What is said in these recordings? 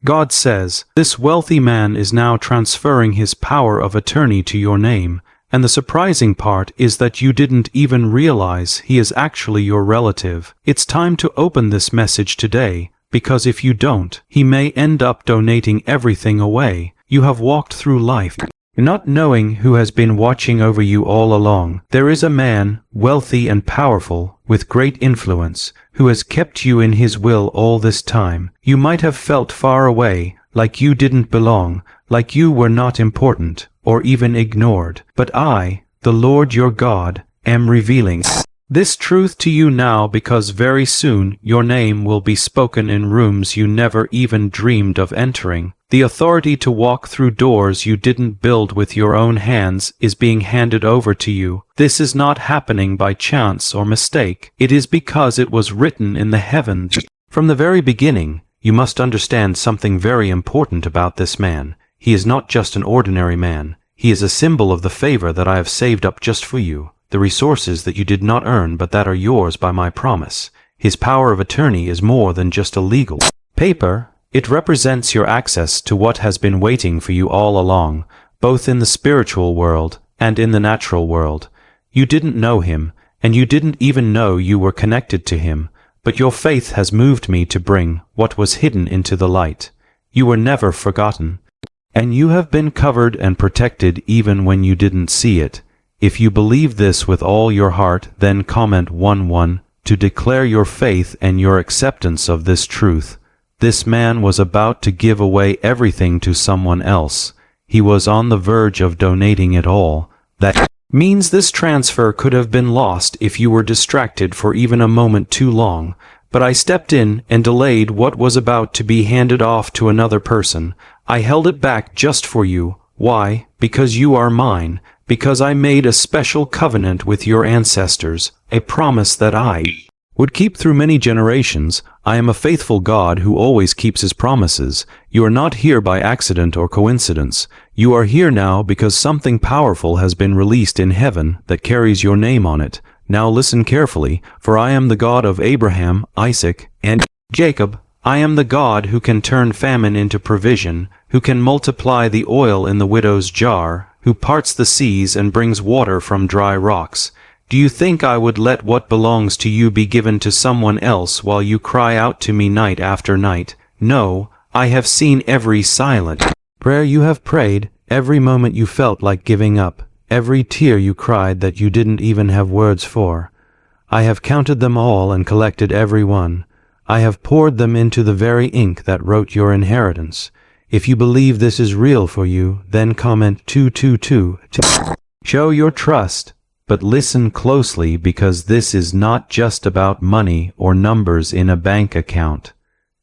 God says, this wealthy man is now transferring his power of attorney to your name, and the surprising part is that you didn't even realize he is actually your relative. It's time to open this message today, because if you don't, he may end up donating everything away. You have walked through life not knowing who has been watching over you all along. There is a man, wealthy and powerful, with great influence, who has kept you in his will all this time. You might have felt far away, like you didn't belong, like you were not important, or even ignored. But I, the Lord your God, am revealing this truth to you now, because very soon your name will be spoken in rooms you never even dreamed of entering. The authority to walk through doors you didn't build with your own hands is being handed over to you. This is not happening by chance or mistake. It is because it was written in the heavens. From the very beginning, you must understand something very important about this man. He is not just an ordinary man. He is a symbol of the favor that I have saved up just for you, the resources that you did not earn but that are yours by my promise. His power of attorney is more than just a legal paper. It represents your access to what has been waiting for you all along, both in the spiritual world and in the natural world. You didn't know him, and you didn't even know you were connected to him, but your faith has moved me to bring what was hidden into the light. You were never forgotten, and you have been covered and protected even when you didn't see it. If you believe this with all your heart, then comment 11 to declare your faith and your acceptance of this truth. This man was about to give away everything to someone else. He was on the verge of donating it all. That means this transfer could have been lost if you were distracted for even a moment too long. But I stepped in and delayed what was about to be handed off to another person. I held it back just for you. Why? Because you are mine. Because I made a special covenant with your ancestors, a promise that I would keep through many generations. I am a faithful God who always keeps his promises. You are not here by accident or coincidence. You are here now because something powerful has been released in heaven that carries your name on it. Now listen carefully, for I am the God of Abraham, Isaac, and Jacob. I am the God who can turn famine into provision, who can multiply the oil in the widow's jar, who parts the seas and brings water from dry rocks. Do you think I would let what belongs to you be given to someone else while you cry out to me night after night? No, I have seen every silent prayer you have prayed, every moment you felt like giving up, every tear you cried that you didn't even have words for. I have counted them all and collected every one. I have poured them into the very ink that wrote your inheritance. If you believe this is real for you, then comment 222 to show your trust. But listen closely, because this is not just about money or numbers in a bank account.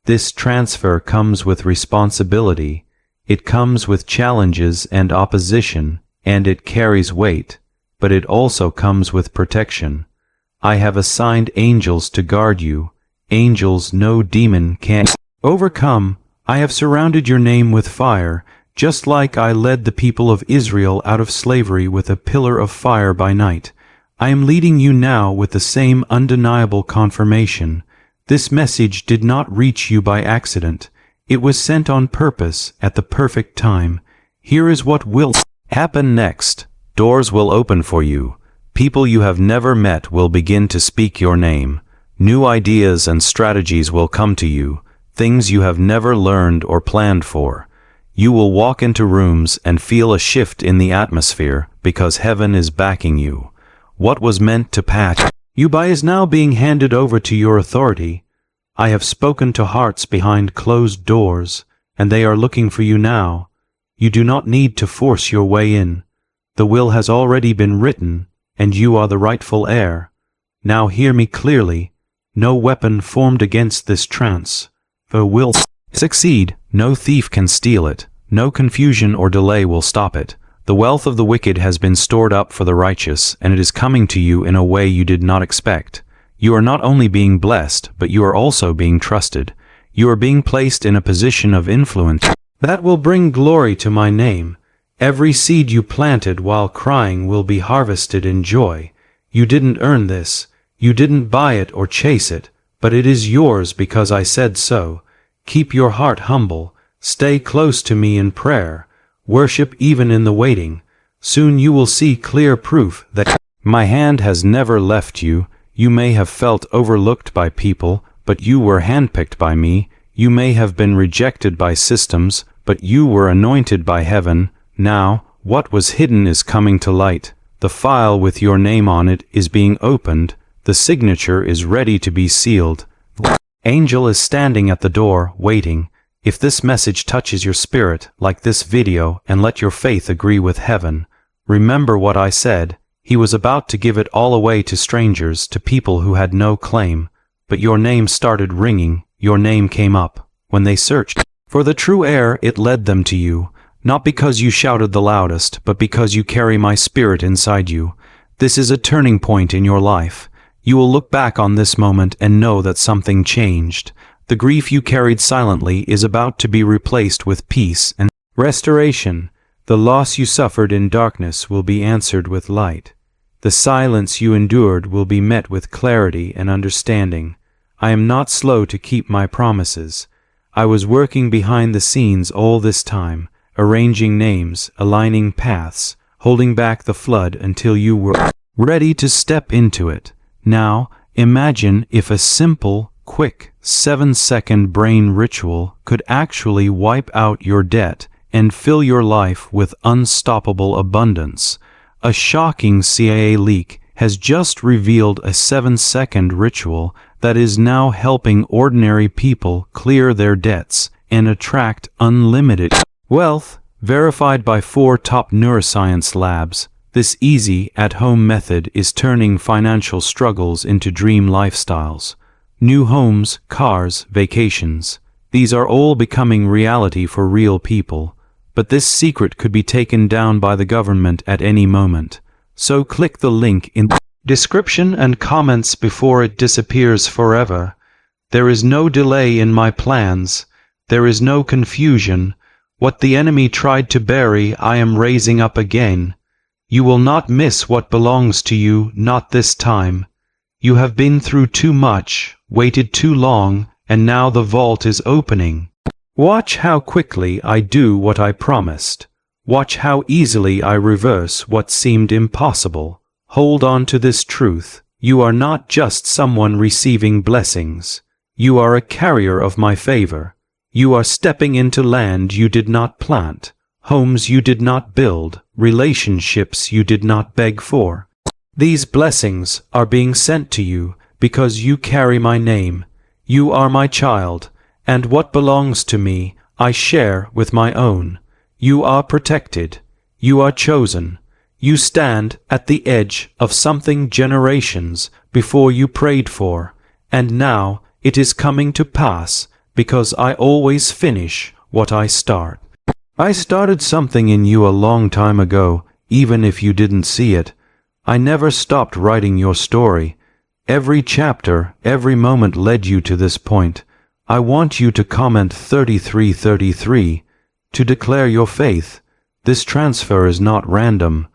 This transfer comes with responsibility. It comes with challenges and opposition, and it carries weight, but it also comes with protection. I have assigned angels to guard you, angels no demon can overcome. I have surrounded your name with fire, just like I led the people of Israel out of slavery with a pillar of fire by night. I am leading you now with the same undeniable confirmation. This message did not reach you by accident. It was sent on purpose at the perfect time. Here is what will happen next. Doors will open for you. People you have never met will begin to speak your name. New ideas and strategies will come to you, things you have never learned or planned for. You will walk into rooms and feel a shift in the atmosphere because heaven is backing you. What was meant to pass you by is now being handed over to your authority. I have spoken to hearts behind closed doors, and they are looking for you now. You do not need to force your way in. The will has already been written, and you are the rightful heir. Now hear me clearly. No weapon formed against this transfer will succeed. No thief can steal it. No confusion or delay will stop it. The wealth of the wicked has been stored up for the righteous, and it is coming to you in a way you did not expect. You are not only being blessed, but you are also being trusted. You are being placed in a position of influence that will bring glory to my name. Every seed you planted while crying will be harvested in joy. You didn't earn this. You didn't buy it or chase it, but it is yours because I said so. Keep your heart humble. Stay close to me in prayer. Worship even in the waiting. Soon you will see clear proof that my hand has never left you. You may have felt overlooked by people, but you were handpicked by me. You may have been rejected by systems, but you were anointed by heaven. Now, what was hidden is coming to light. The file with your name on it is being opened. The signature is ready to be sealed. The angel is standing at the door, waiting. If this message touches your spirit, like this video, and let your faith agree with heaven, remember what I said. He was about to give it all away to strangers, to people who had no claim. But your name started ringing. Your name came up. When they searched for the true heir, it led them to you. Not because you shouted the loudest, but because you carry my spirit inside you. This is a turning point in your life. You will look back on this moment and know that something changed. The grief you carried silently is about to be replaced with peace and restoration. The loss you suffered in darkness will be answered with light. The silence you endured will be met with clarity and understanding. I am not slow to keep my promises. I was working behind the scenes all this time, arranging names, aligning paths, holding back the flood until you were ready to step into it. Now, imagine if a simple, quick, 7-second brain ritual could actually wipe out your debt and fill your life with unstoppable abundance. A shocking CIA leak has just revealed a 7-second ritual that is now helping ordinary people clear their debts and attract unlimited wealth. Verified by 4 top neuroscience labs, this easy, at-home method is turning financial struggles into dream lifestyles. New homes, cars, vacations. These are all becoming reality for real people. But this secret could be taken down by the government at any moment. So click the link in the description and comments before it disappears forever. There is no delay in my plans. There is no confusion. What the enemy tried to bury, I am raising up again. You will not miss what belongs to you, not this time. You have been through too much, waited too long, and now the vault is opening. Watch how quickly I do what I promised. Watch how easily I reverse what seemed impossible. Hold on to this truth. You are not just someone receiving blessings. You are a carrier of my favor. You are stepping into land you did not plant, homes you did not build, relationships you did not beg for. These blessings are being sent to you because you carry my name. You are my child, and what belongs to me I share with my own. You are protected. You are chosen. You stand at the edge of something generations before you prayed for, and now it is coming to pass because I always finish what I start. I started something in you a long time ago, even if you didn't see it. I never stopped writing your story. Every chapter, every moment led you to this point. I want you to comment 3333 to declare your faith. This transfer is not random.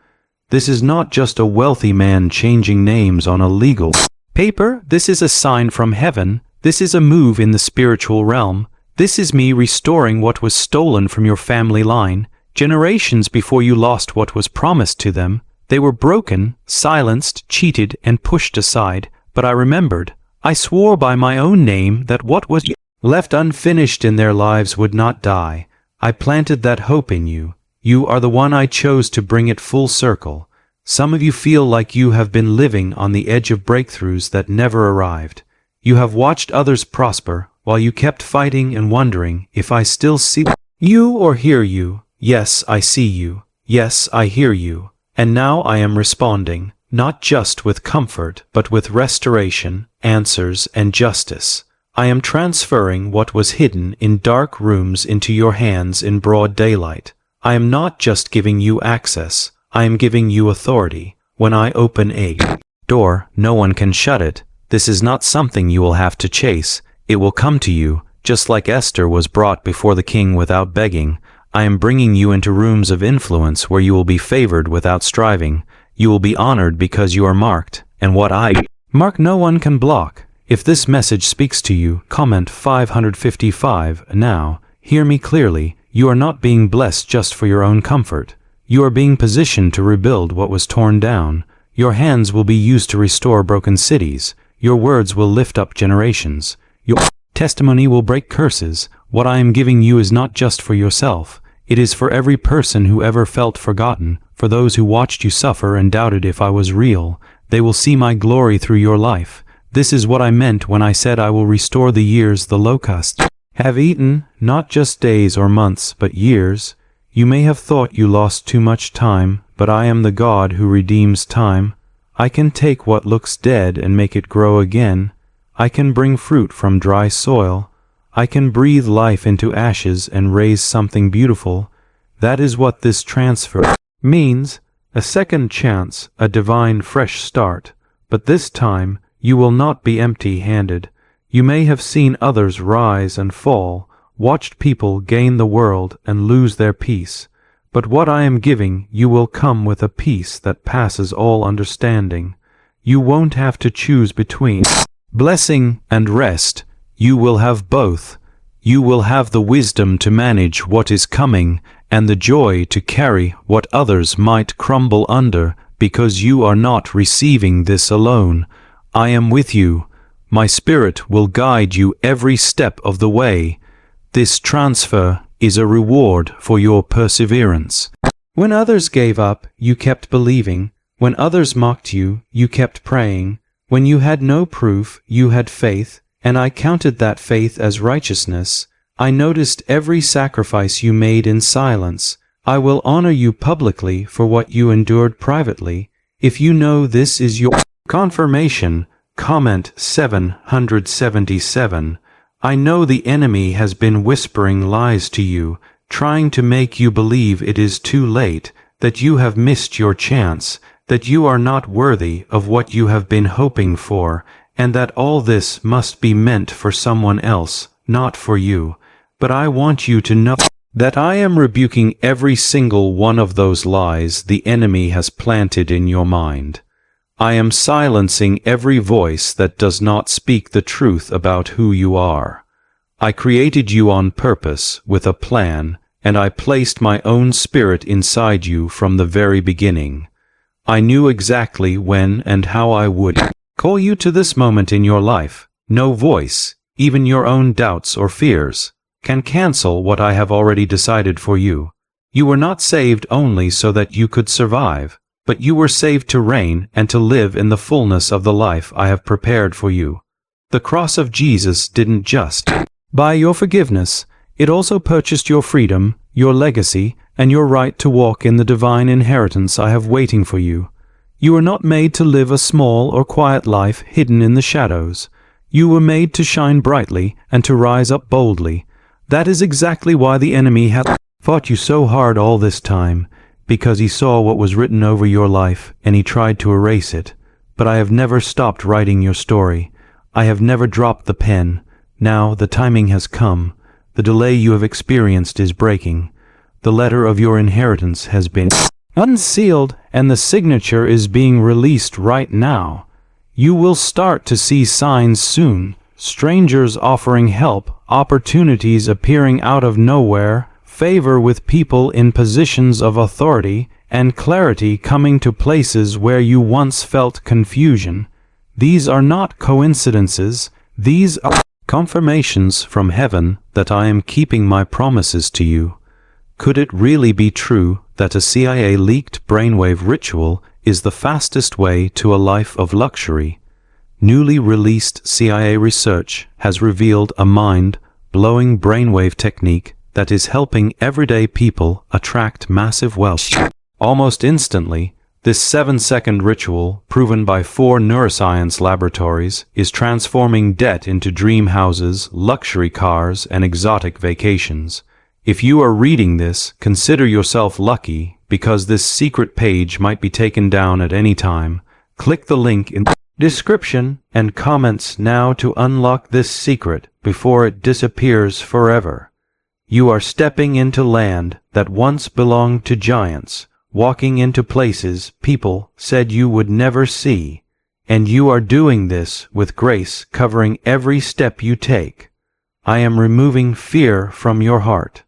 This is not just a wealthy man changing names on a legal paper. This is a sign from heaven. This is a move in the spiritual realm. This is me restoring what was stolen from your family line. Generations before you lost what was promised to them, they were broken, silenced, cheated, and pushed aside. But I remembered. I swore by my own name that what was left unfinished in their lives would not die. I planted that hope in you. You are the one I chose to bring it full circle. Some of you feel like you have been living on the edge of breakthroughs that never arrived. You have watched others prosper while you kept fighting and wondering if I still see you or hear you. Yes, I see you. Yes, I hear you. And now I am responding, not just with comfort, but with restoration, answers, and justice. I am transferring what was hidden in dark rooms into your hands in broad daylight. I am not just giving you access. I am giving you authority. When I open a door, no one can shut it. This is not something you will have to chase. It will come to you, just like Esther was brought before the king without begging. I am bringing you into rooms of influence where you will be favored without striving. You will be honored because you are marked, and what I mark no one can block. If this message speaks to you, comment 555 now. Hear me clearly, you are not being blessed just for your own comfort. You are being positioned to rebuild what was torn down. Your hands will be used to restore broken cities. Your words will lift up generations. Your testimony will break curses. What I am giving you is not just for yourself. It is for every person who ever felt forgotten, for those who watched you suffer and doubted if I was real. They will see my glory through your life. This is what I meant when I said I will restore the years the locusts have eaten, not just days or months, but years. You may have thought you lost too much time, but I am the God who redeems time. I can take what looks dead and make it grow again. I can bring fruit from dry soil. I can breathe life into ashes and raise something beautiful. That is what this transfer means, a second chance, a divine fresh start. But this time, you will not be empty-handed. You may have seen others rise and fall, watched people gain the world and lose their peace. But what I am giving you will come with a peace that passes all understanding. You won't have to choose between blessing and rest. You will have both. You will have the wisdom to manage what is coming and the joy to carry what others might crumble under, because you are not receiving this alone. I am with you. My Spirit will guide you every step of the way. This transfer is a reward for your perseverance. When others gave up, you kept believing. When others mocked you, you kept praying. When you had no proof, you had faith, and I counted that faith as righteousness. I noticed every sacrifice you made in silence. I will honor you publicly for what you endured privately. If you know this is your confirmation, comment 777. I know the enemy has been whispering lies to you, trying to make you believe it is too late, that you have missed your chance, that you are not worthy of what you have been hoping for, and that all this must be meant for someone else, not for you. But I want you to know that I am rebuking every single one of those lies the enemy has planted in your mind. I am silencing every voice that does not speak the truth about who you are. I created you on purpose, with a plan, and I placed my own spirit inside you from the very beginning. I knew exactly when and how I would call you to this moment in your life. No voice, even your own doubts or fears, can cancel what I have already decided for you. You were not saved only so that you could survive, but you were saved to reign and to live in the fullness of the life I have prepared for you. The cross of Jesus didn't just buy your forgiveness, it also purchased your freedom, your legacy, and your right to walk in the divine inheritance I have waiting for you. You were not made to live a small or quiet life hidden in the shadows. You were made to shine brightly and to rise up boldly. That is exactly why the enemy has fought you so hard all this time, because he saw what was written over your life and he tried to erase it. But I have never stopped writing your story. I have never dropped the pen. Now the timing has come. The delay you have experienced is breaking. The letter of your inheritance has been unsealed and the signature is being released right now. You will start to see signs soon. Strangers offering help, opportunities appearing out of nowhere, favor with people in positions of authority, and clarity coming to places where you once felt confusion. These are not coincidences. These are confirmations from heaven that I am keeping my promises to you. Could it really be true that a CIA-leaked brainwave ritual is the fastest way to a life of luxury? Newly released CIA research has revealed a mind-blowing brainwave technique that is helping everyday people attract massive wealth. Almost instantly, this 7-second ritual, proven by 4 neuroscience laboratories, is transforming debt into dream houses, luxury cars, and exotic vacations. If you are reading this, consider yourself lucky, because this secret page might be taken down at any time. Click the link in the description and comments now to unlock this secret before it disappears forever. You are stepping into land that once belonged to giants, walking into places people said you would never see, and you are doing this with grace covering every step you take. I am removing fear from your heart.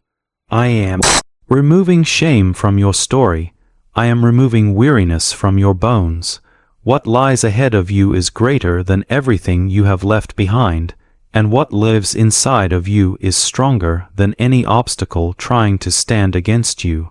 I am removing shame from your story. I am removing weariness from your bones. What lies ahead of you is greater than everything you have left behind, and what lives inside of you is stronger than any obstacle trying to stand against you.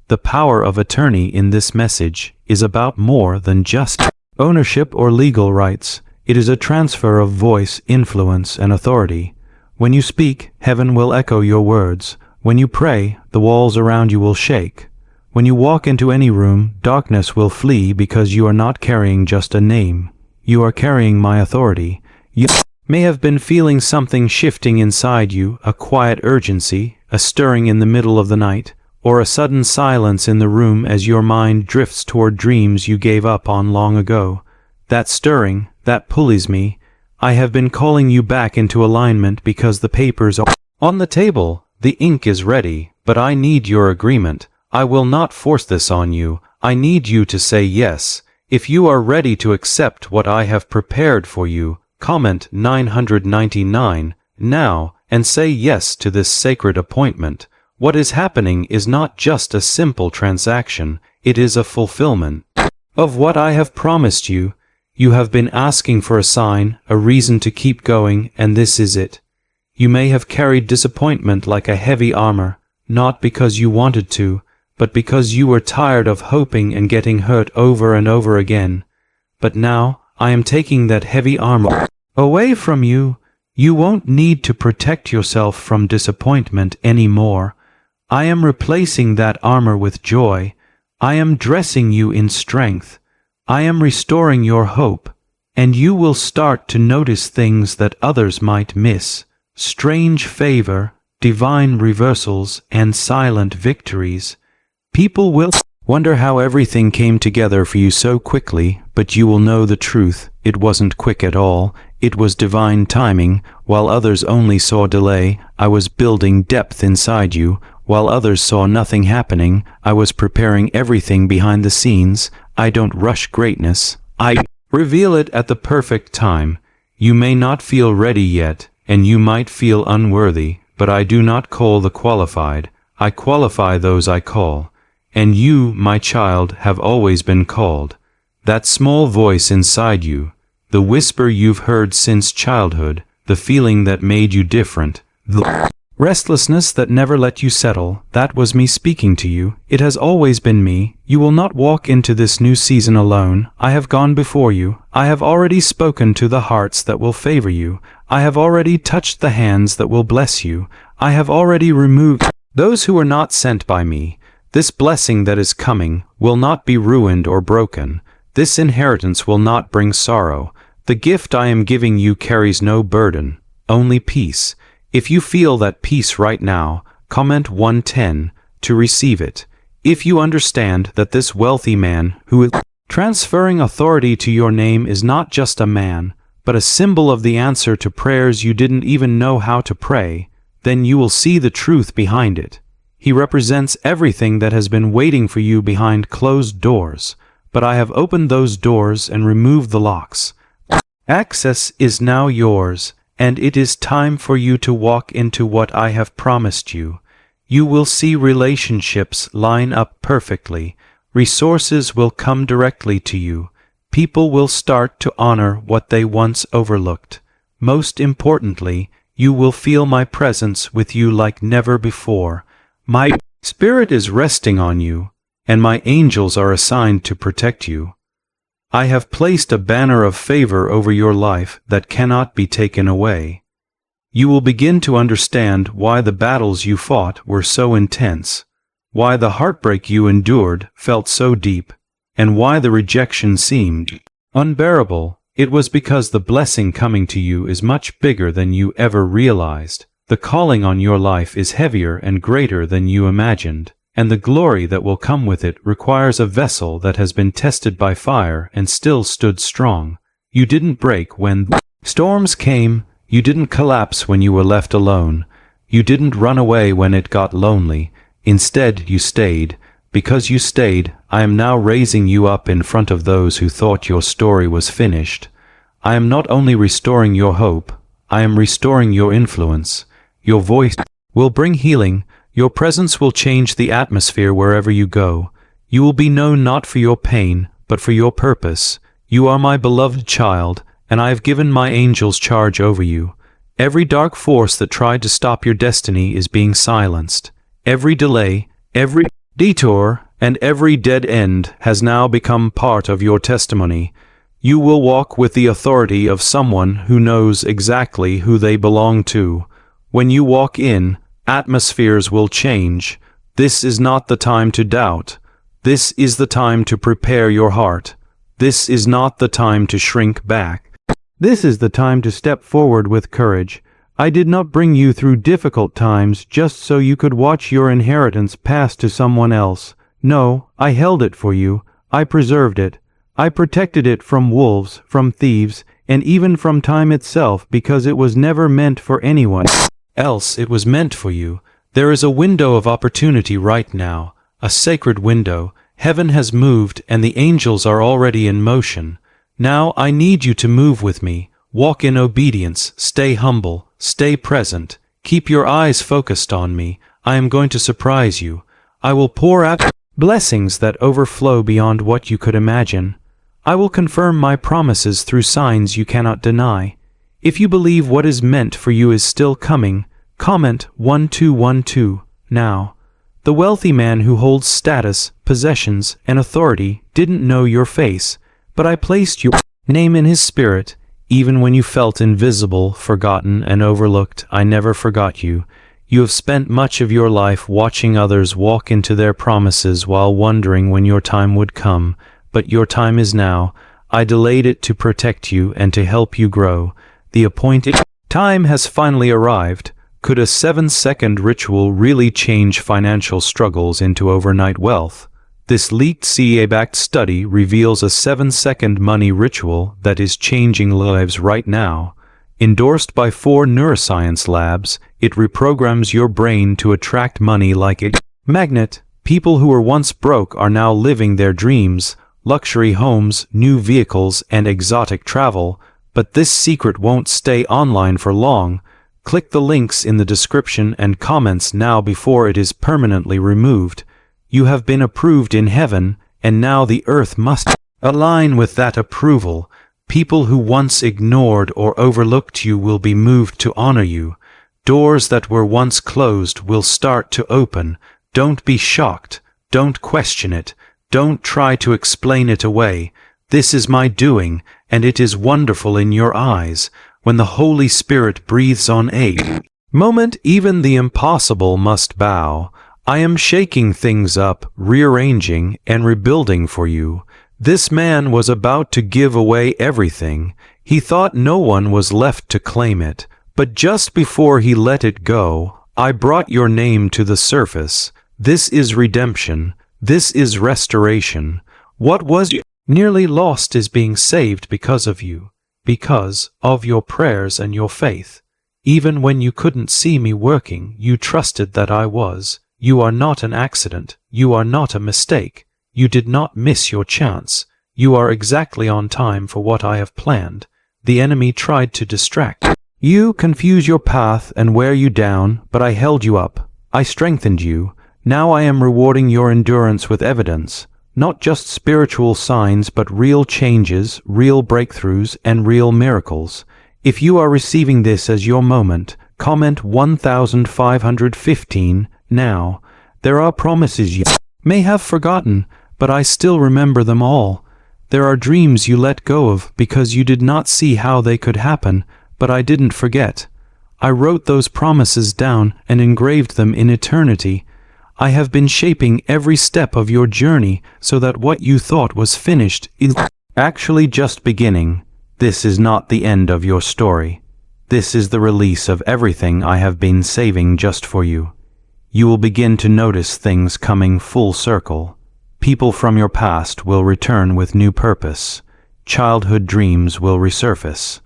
The power of attorney in this message is about more than just ownership or legal rights. It is a transfer of voice, influence, and authority. When you speak, heaven will echo your words. When you pray, the walls around you will shake. When you walk into any room, darkness will flee because you are not carrying just a name. You are carrying my authority. You may have been feeling something shifting inside you, a quiet urgency, a stirring in the middle of the night, or a sudden silence in the room as your mind drifts toward dreams you gave up on long ago. That stirring, that pulleys me. I have been calling you back into alignment because the papers are on the table. The ink is ready, but I need your agreement. I will not force this on you. I need you to say yes. If you are ready to accept what I have prepared for you, comment 999 now and say yes to this sacred appointment. What is happening is not just a simple transaction, it is a fulfillment of what I have promised you. You have been asking for a sign, a reason to keep going, and this is it. You may have carried disappointment like a heavy armor, not because you wanted to, but because you were tired of hoping and getting hurt over and over again. But now, I am taking that heavy armor away from you. You won't need to protect yourself from disappointment anymore. I am replacing that armor with joy. I am dressing you in strength. I am restoring your hope, and you will start to notice things that others might miss. Strange favor, divine reversals, and silent victories. People will wonder how everything came together for you so quickly, but you will know the truth. It wasn't quick at all. It was divine timing. While others only saw delay, I was building depth inside you. While others saw nothing happening, I was preparing everything behind the scenes. I don't rush greatness. I reveal it at the perfect time. You may not feel ready yet, and you might feel unworthy, but I do not call the qualified. I qualify those I call. And you, my child, have always been called. That small voice inside you, the whisper you've heard since childhood, the feeling that made you different, the restlessness that never let you settle, that was me speaking to you. It has always been me. You will not walk into this new season alone. I have gone before you. I have already spoken to the hearts that will favor you. I have already touched the hands that will bless you. I have already removed those who are not sent by me. This blessing that is coming will not be ruined or broken. This inheritance will not bring sorrow. The gift I am giving you carries no burden, only peace. If you feel that peace right now, comment 110 to receive it. If you understand that this wealthy man who is transferring authority to your name is not just a man, but a symbol of the answer to prayers you didn't even know how to pray, then you will see the truth behind it. He represents everything that has been waiting for you behind closed doors, but I have opened those doors and removed the locks. Access is now yours, and it is time for you to walk into what I have promised you. You will see relationships line up perfectly. Resources will come directly to you. People will start to honor what they once overlooked. Most importantly, you will feel my presence with you like never before. My spirit is resting on you, and my angels are assigned to protect you. I have placed a banner of favor over your life that cannot be taken away. You will begin to understand why the battles you fought were so intense, why the heartbreak you endured felt so deep, and why the rejection seemed unbearable. It was because the blessing coming to you is much bigger than you ever realized. The calling on your life is heavier and greater than you imagined, and the glory that will come with it requires a vessel that has been tested by fire and still stood strong. You didn't break when storms came. You didn't collapse when you were left alone. You didn't run away when it got lonely. Instead, you stayed. Because you stayed, I am now raising you up in front of those who thought your story was finished. I am not only restoring your hope, I am restoring your influence. Your voice will bring healing. Your presence will change the atmosphere wherever you go. You will be known not for your pain, but for your purpose. You are my beloved child, and I have given my angels charge over you. Every dark force that tried to stop your destiny is being silenced. Every delay, every detour, and every dead end has now become part of your testimony. You will walk with the authority of someone who knows exactly who they belong to. When you walk in, atmospheres will change. This is not the time to doubt. This is the time to prepare your heart. This is not the time to shrink back. This is the time to step forward with courage. I did not bring you through difficult times just so you could watch your inheritance pass to someone else. No, I held it for you. I preserved it. I protected it from wolves, from thieves, and even from time itself, because it was never meant for anyone else. It was meant for you. There is a window of opportunity right now, a sacred window. Heaven has moved and the angels are already in motion. Now I need you to move with me. Walk in obedience, stay humble, stay present. Keep your eyes focused on me. I am going to surprise you. I will pour out blessings that overflow beyond what you could imagine. I will confirm my promises through signs you cannot deny. If you believe what is meant for you is still coming, comment 1212 now. The wealthy man who holds status, possessions, and authority didn't know your face, but I placed your name in his spirit. Even when you felt invisible, forgotten, and overlooked, I never forgot you. You have spent much of your life watching others walk into their promises while wondering when your time would come, but your time is now. I delayed it to protect you and to help you grow. The appointed time has finally arrived. Could a 7-second ritual really change financial struggles into overnight wealth? This leaked CA-backed study reveals a 7-second money ritual that is changing lives right now. Endorsed by 4 neuroscience labs, it reprograms your brain to attract money like a magnet. People who were once broke are now living their dreams, luxury homes, new vehicles, and exotic travel. But this secret won't stay online for long. Click the links in the description and comments now before it is permanently removed. You have been approved in heaven, and now the earth must align with that approval. People who once ignored or overlooked you will be moved to honor you. Doors that were once closed will start to open. Don't be shocked. Don't question it. Don't try to explain it away. This is my doing, and it is wonderful in your eyes. When the Holy Spirit breathes on a moment, even the impossible must bow. I am shaking things up, rearranging, and rebuilding for you. This man was about to give away everything. He thought no one was left to claim it. But just before he let it go, I brought your name to the surface. This is redemption. This is restoration. What was nearly lost is being saved because of you, because of your prayers and your faith. Even when you couldn't see me working, you trusted that I was. You are not an accident. You are not a mistake. You did not miss your chance. You are exactly on time for what I have planned. The enemy tried to distract you, confuse your path, and wear you down, but I held you up. I strengthened you. Now I am rewarding your endurance with evidence. Not just spiritual signs, but real changes, real breakthroughs, and real miracles. If you are receiving this as your moment, comment 1515 now. There are promises you may have forgotten, but I still remember them all. There are dreams you let go of because you did not see how they could happen, but I didn't forget. I wrote those promises down and engraved them in eternity. I have been shaping every step of your journey so that what you thought was finished is actually just beginning. This is not the end of your story. This is the release of everything I have been saving just for you. You will begin to notice things coming full circle. People from your past will return with new purpose. Childhood dreams will resurface.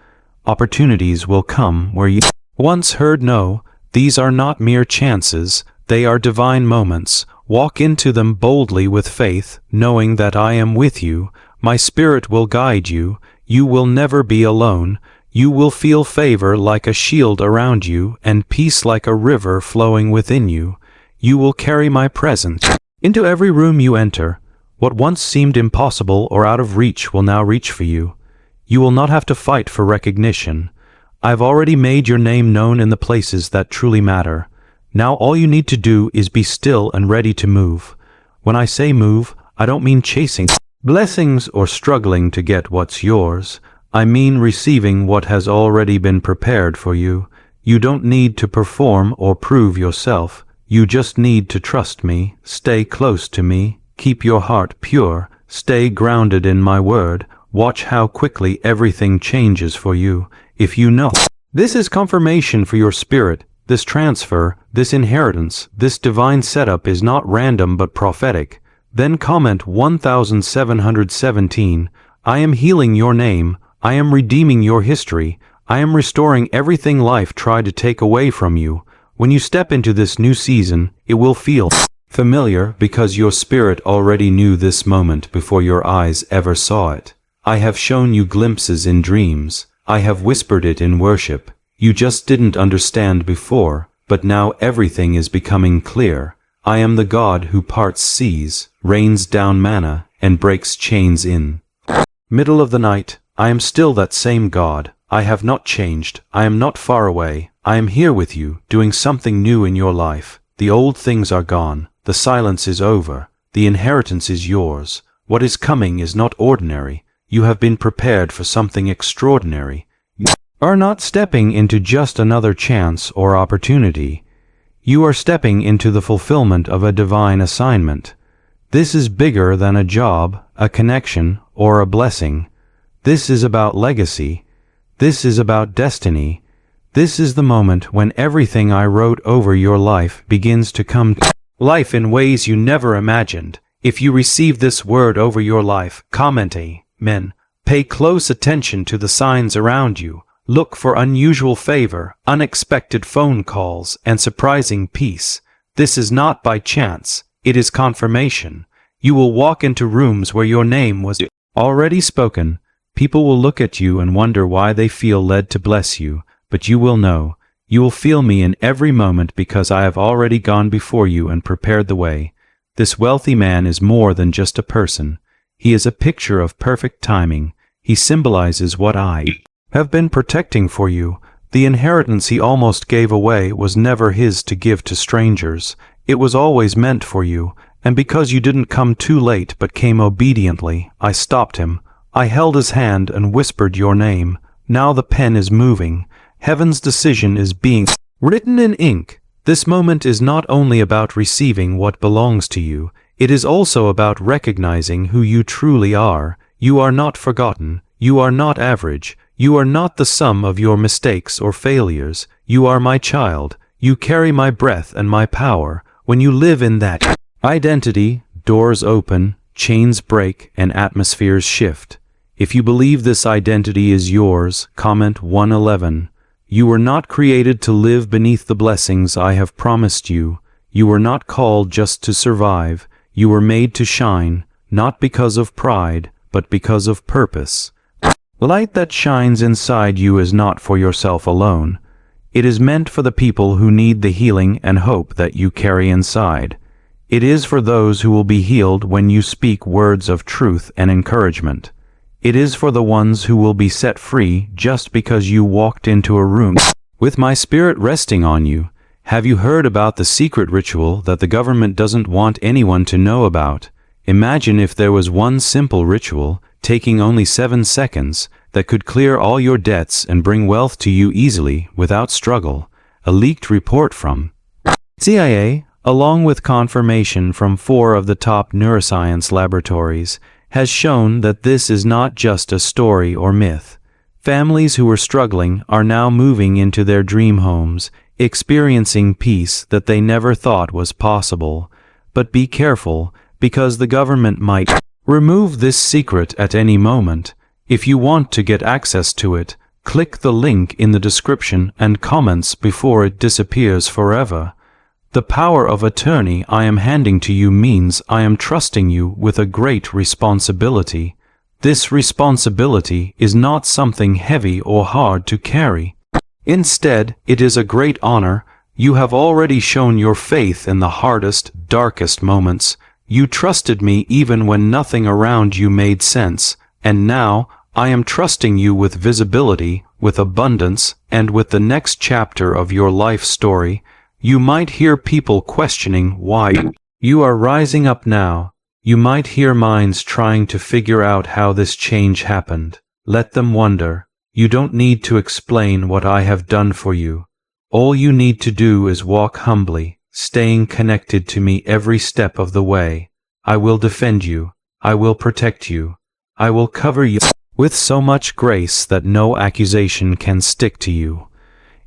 Opportunities will come where you once heard no. These are not mere chances. They are divine moments. Walk into them boldly with faith, knowing that I am with you. My spirit will guide you. You will never be alone. You will feel favor like a shield around you and peace like a river flowing within you. You will carry my presence into every room you enter. What once seemed impossible or out of reach will now reach for you. You will not have to fight for recognition. I've already made your name known in the places that truly matter. Now all you need to do is be still and ready to move. When I say move, I don't mean chasing blessings or struggling to get what's yours. I mean receiving what has already been prepared for you. You don't need to perform or prove yourself. You just need to trust me, stay close to me, keep your heart pure, stay grounded in my word. Watch how quickly everything changes for you. If you know this is confirmation for your spirit, this transfer, this inheritance, this divine setup is not random but prophetic, then comment 1717, I am healing your name, I am redeeming your history, I am restoring everything life tried to take away from you. When you step into this new season, it will feel familiar because your spirit already knew this moment before your eyes ever saw it. I have shown you glimpses in dreams. I have whispered it in worship. You just didn't understand before, but now everything is becoming clear. I am the God who parts seas, rains down manna, and breaks chains in middle of the night. I am still that same God. I have not changed. I am not far away. I am here with you, doing something new in your life. The old things are gone. The silence is over. The inheritance is yours. What is coming is not ordinary. You have been prepared for something extraordinary. You are not stepping into just another chance or opportunity. You are stepping into the fulfillment of a divine assignment. This is bigger than a job, a connection, or a blessing. This is about legacy. This is about destiny. This is the moment when everything I wrote over your life begins to come to life in ways you never imagined. If you receive this word over your life, comment Amen. Pay close attention to the signs around you. Look for unusual favor, unexpected phone calls, and surprising peace. This is not by chance. It is confirmation. You will walk into rooms where your name was already spoken. People will look at you and wonder why they feel led to bless you, but you will know. You will feel me in every moment because I have already gone before you and prepared the way. This wealthy man is more than just a person. He is a picture of perfect timing. He symbolizes what I have been protecting for you. The inheritance he almost gave away was never his to give to strangers. It was always meant for you, and because you didn't come too late but came obediently, I stopped him. I held his hand and whispered your name. Now the pen is moving. Heaven's decision is being written in ink. This moment is not only about receiving what belongs to you, it is also about recognizing who you truly are. You are not forgotten. You are not average. You are not the sum of your mistakes or failures. You are my child. You carry my breath and my power. When you live in that identity, doors open, chains break, and atmospheres shift. If you believe this identity is yours, comment 111. You were not created to live beneath the blessings I have promised you. You were not called just to survive. You were made to shine, not because of pride, but because of purpose. The light that shines inside you is not for yourself alone. It is meant for the people who need the healing and hope that you carry inside. It is for those who will be healed when you speak words of truth and encouragement. It is for the ones who will be set free just because you walked into a room with my spirit resting on you. Have you heard about the secret ritual that the government doesn't want anyone to know about? Imagine if there was one simple ritual, taking only 7 seconds, that could clear all your debts and bring wealth to you easily, without struggle. A leaked report from CIA, along with confirmation from 4 of the top neuroscience laboratories, has shown that this is not just a story or myth. Families who were struggling are now moving into their dream homes, experiencing peace that they never thought was possible. But be careful, because the government might remove this secret at any moment. If you want to get access to it, click the link in the description and comments before it disappears forever. The power of attorney I am handing to you means I am trusting you with a great responsibility. This responsibility is not something heavy or hard to carry. Instead, it is a great honor. You have already shown your faith in the hardest, darkest moments. You trusted me even when nothing around you made sense, and now I am trusting you with visibility, with abundance, and with the next chapter of your life story. You might hear people questioning why you are rising up now. You might hear minds trying to figure out how this change happened. Let them wonder. You don't need to explain what I have done for you. All you need to do is walk humbly, staying connected to me every step of the way. I will defend you. I will protect you. I will cover you with so much grace that no accusation can stick to you.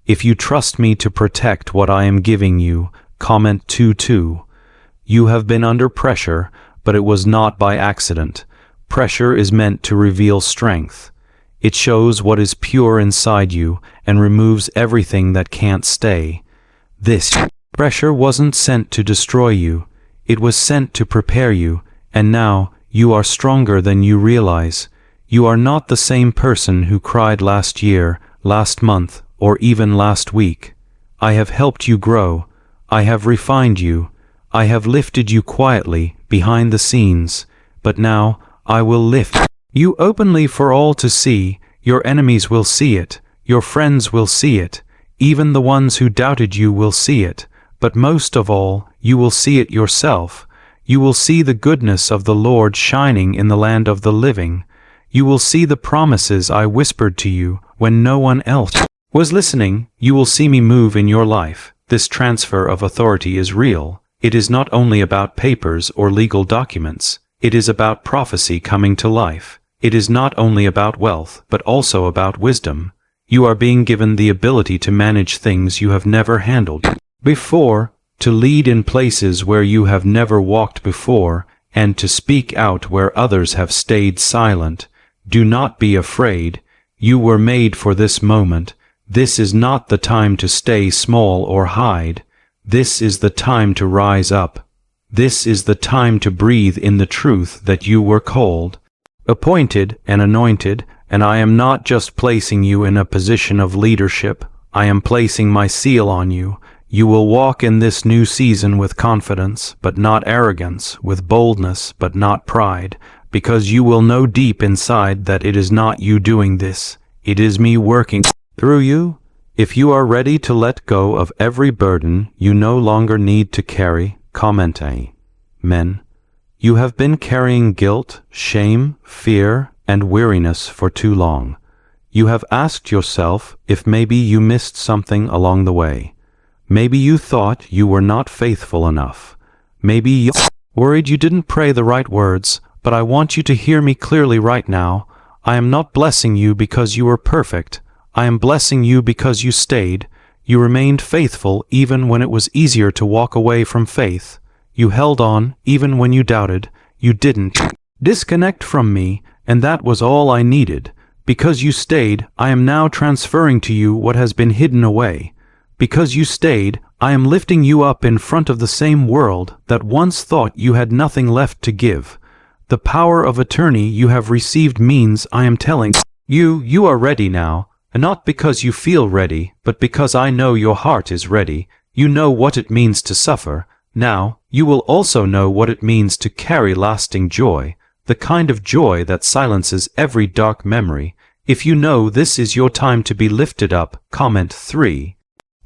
If you trust me to protect what I am giving you, comment 2-2. You have been under pressure, but it was not by accident. Pressure is meant to reveal strength. It shows what is pure inside you and removes everything that can't stay. This pressure wasn't sent to destroy you. It was sent to prepare you, and now you are stronger than you realize. You are not the same person who cried last year, last month, or even last week. I have helped you grow. I have refined you. I have lifted you quietly, behind the scenes. But now I will lift you openly for all to see. Your enemies will see it. Your friends will see it. Even the ones who doubted you will see it. But most of all, you will see it yourself. You will see the goodness of the Lord shining in the land of the living. You will see the promises I whispered to you when no one else was listening. You will see me move in your life. This transfer of authority is real. It is not only about papers or legal documents. It is about prophecy coming to life. It is not only about wealth, but also about wisdom. You are being given the ability to manage things you have never handled before, to lead in places where you have never walked before, and to speak out where others have stayed silent. Do not be afraid. You were made for this moment. This is not the time to stay small or hide. This is the time to rise up. This is the time to breathe in the truth that you were called, appointed, and anointed, and I am not just placing you in a position of leadership. I am placing my seal on you. You will walk in this new season with confidence, but not arrogance, with boldness, but not pride, because you will know deep inside that it is not you doing this. It is me working through you. If you are ready to let go of every burden you no longer need to carry, comment Amen. You have been carrying guilt, shame, fear, and weariness for too long. You have asked yourself if maybe you missed something along the way. Maybe you thought you were not faithful enough. Maybe you worried you didn't pray the right words, but I want you to hear me clearly right now. I am not blessing you because you were perfect. I am blessing you because you stayed. You remained faithful even when it was easier to walk away from faith. You held on even when you doubted. You didn't disconnect from me, and that was all I needed. Because you stayed, I am now transferring to you what has been hidden away. Because you stayed, I am lifting you up in front of the same world that once thought you had nothing left to give. The power of attorney you have received means I am telling you are ready now, and not because you feel ready, but because I know your heart is ready. You know what it means to suffer. Now, you will also know what it means to carry lasting joy, the kind of joy that silences every dark memory. If you know this is your time to be lifted up, comment 3.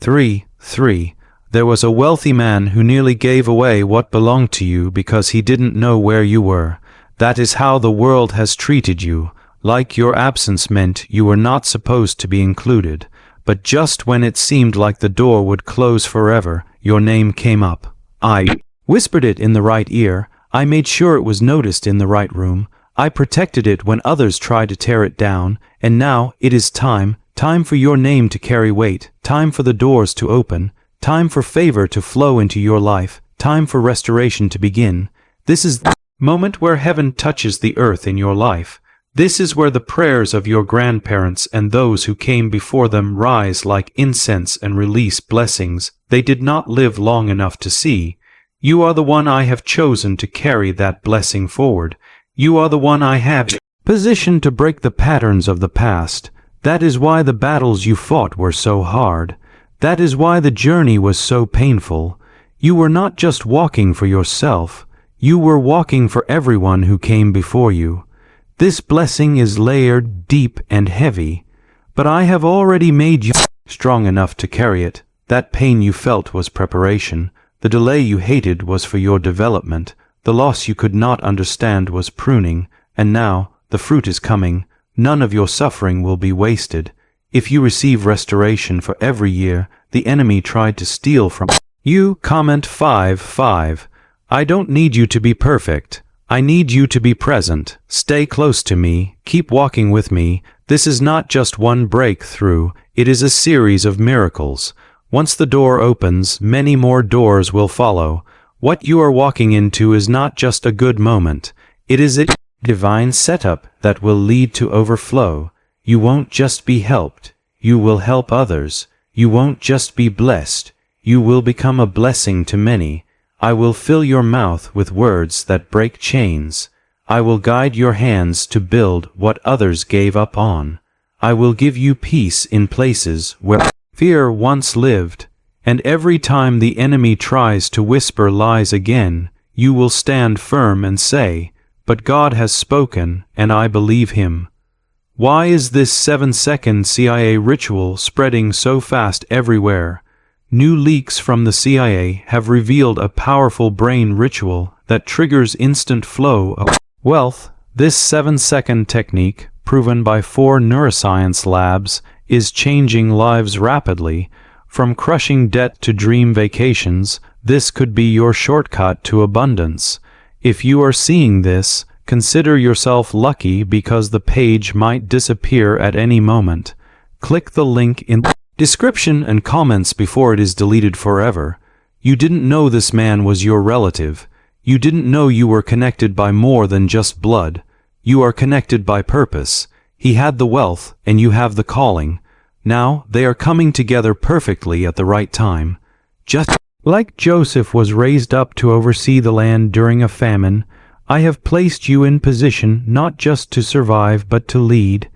3. There was a wealthy man who nearly gave away what belonged to you because he didn't know where you were. That is how the world has treated you. Like your absence meant you were not supposed to be included. But just when it seemed like the door would close forever, your name came up. I whispered it in the right ear. I made sure it was noticed in the right room. I protected it when others tried to tear it down. And now it is time for your name to carry weight, time for the doors to open, time for favor to flow into your life, time for restoration to begin. This is the moment where heaven touches the earth in your life. This is where the prayers of your grandparents and those who came before them rise like incense and release blessings they did not live long enough to see. You are the one I have chosen to carry that blessing forward. You are the one I have position to break the patterns of the past. That is why the battles you fought were so hard. That is why the journey was so painful. You were not just walking for yourself. You were walking for everyone who came before you. This blessing is layered, deep, and heavy. But I have already made you strong enough to carry it. That pain you felt was preparation. The delay you hated was for your development. The loss you could not understand was pruning. And now, the fruit is coming. None of your suffering will be wasted. If you receive restoration for every year the enemy tried to steal from you. Comment 5:5. I don't need you to be perfect. I need you to be present. Stay close to me. Keep walking with me. This is not just one breakthrough. It is a series of miracles. Once the door opens, many more doors will follow. What you are walking into is not just a good moment. It is a divine setup that will lead to overflow. You won't just be helped. You will help others. You won't just be blessed. You will become a blessing to many. I will fill your mouth with words that break chains. I will guide your hands to build what others gave up on. I will give you peace in places where fear once lived. And every time the enemy tries to whisper lies again, you will stand firm and say, "But God has spoken, and I believe him." Why is this 7-second CIA ritual spreading so fast everywhere? New leaks from the CIA have revealed a powerful brain ritual that triggers instant flow of wealth. This 7-second technique, proven by 4 neuroscience labs, is changing lives rapidly. From crushing debt to dream vacations, this could be your shortcut to abundance. If you are seeing this, consider yourself lucky because the page might disappear at any moment. Click the link in the description and comments before it is deleted forever. You didn't know this man was your relative. You didn't know you were connected by more than just blood. You are connected by purpose. He had the wealth, and you have the calling. Now they are coming together perfectly at the right time. Just like Joseph was raised up to oversee the land during a famine, I have placed you in position not just to survive but to lead.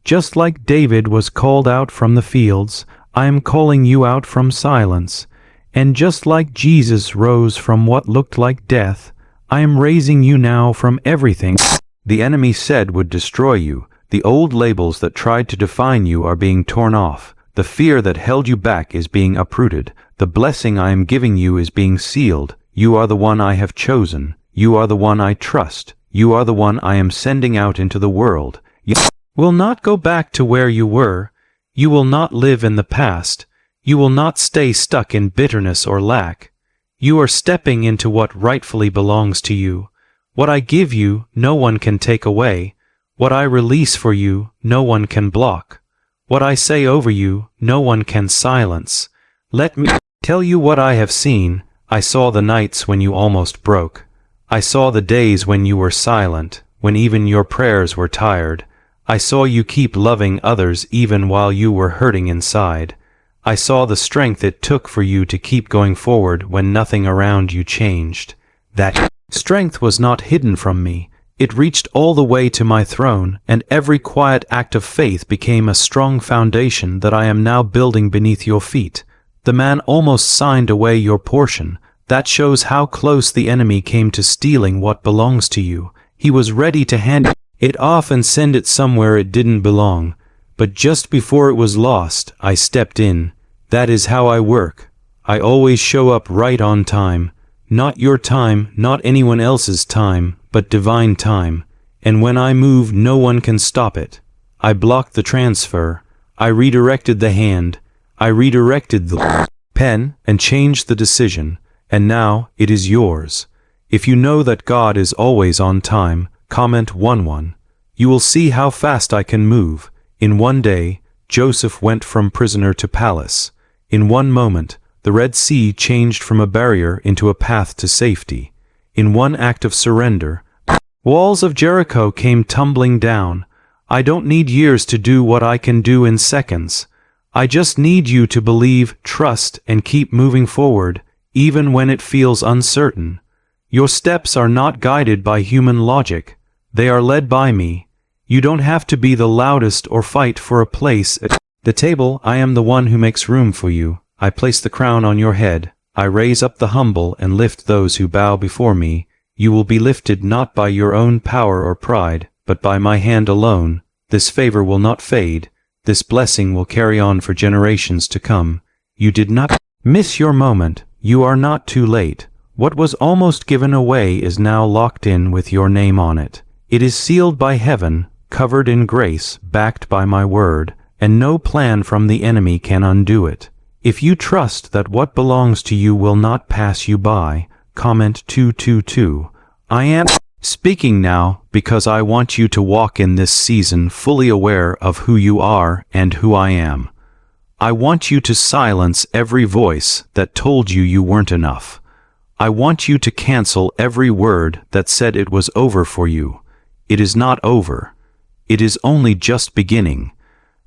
Just like David was called out from the fields, I am calling you out from silence. And just like Jesus rose from what looked like death, I am raising you now from everything the enemy said would destroy you. The old labels that tried to define you are being torn off. The fear that held you back is being uprooted. The blessing I am giving you is being sealed. You are the one I have chosen. You are the one I trust. You are the one I am sending out into the world. You will not go back to where you were. You will not live in the past. You will not stay stuck in bitterness or lack. You are stepping into what rightfully belongs to you. What I give you, no one can take away. What I release for you, no one can block. What I say over you, no one can silence. Let me tell you what I have seen. I saw the nights when you almost broke. I saw the days when you were silent, when even your prayers were tired. I saw you keep loving others even while you were hurting inside. I saw the strength it took for you to keep going forward when nothing around you changed. That strength was not hidden from me. It reached all the way to my throne, and every quiet act of faith became a strong foundation that I am now building beneath your feet. The man almost signed away your portion. That shows how close the enemy came to stealing what belongs to you. He was ready to hand it off and send it somewhere it didn't belong. But just before it was lost, I stepped in. That is how I work. I always show up right on time. Not your time, not anyone else's time, but divine time. And when I move, no one can stop it. I blocked the transfer. I redirected the hand. I redirected the pen and changed the decision. And now it is yours. If you know that God is always on time, comment 11. You will see how fast I can move. In one day, Joseph went from prisoner to palace. In one moment, the Red Sea changed from a barrier into a path to safety. In one act of surrender, walls of Jericho came tumbling down. I don't need years to do what I can do in seconds. I just need you to believe, trust, and keep moving forward, even when it feels uncertain. Your steps are not guided by human logic. They are led by me. You don't have to be the loudest or fight for a place at the table. I am the one who makes room for you. I place the crown on your head. I raise up the humble and lift those who bow before me. You will be lifted not by your own power or pride, but by my hand alone. This favor will not fade. This blessing will carry on for generations to come. You did not miss your moment. You are not too late. What was almost given away is now locked in with your name on it. It is sealed by heaven, covered in grace, backed by my word, and no plan from the enemy can undo it. If you trust that what belongs to you will not pass you by, comment 222. I am speaking now because I want you to walk in this season fully aware of who you are and who I am. I want you to silence every voice that told you you weren't enough. I want you to cancel every word that said it was over for you. It is not over. It is only just beginning.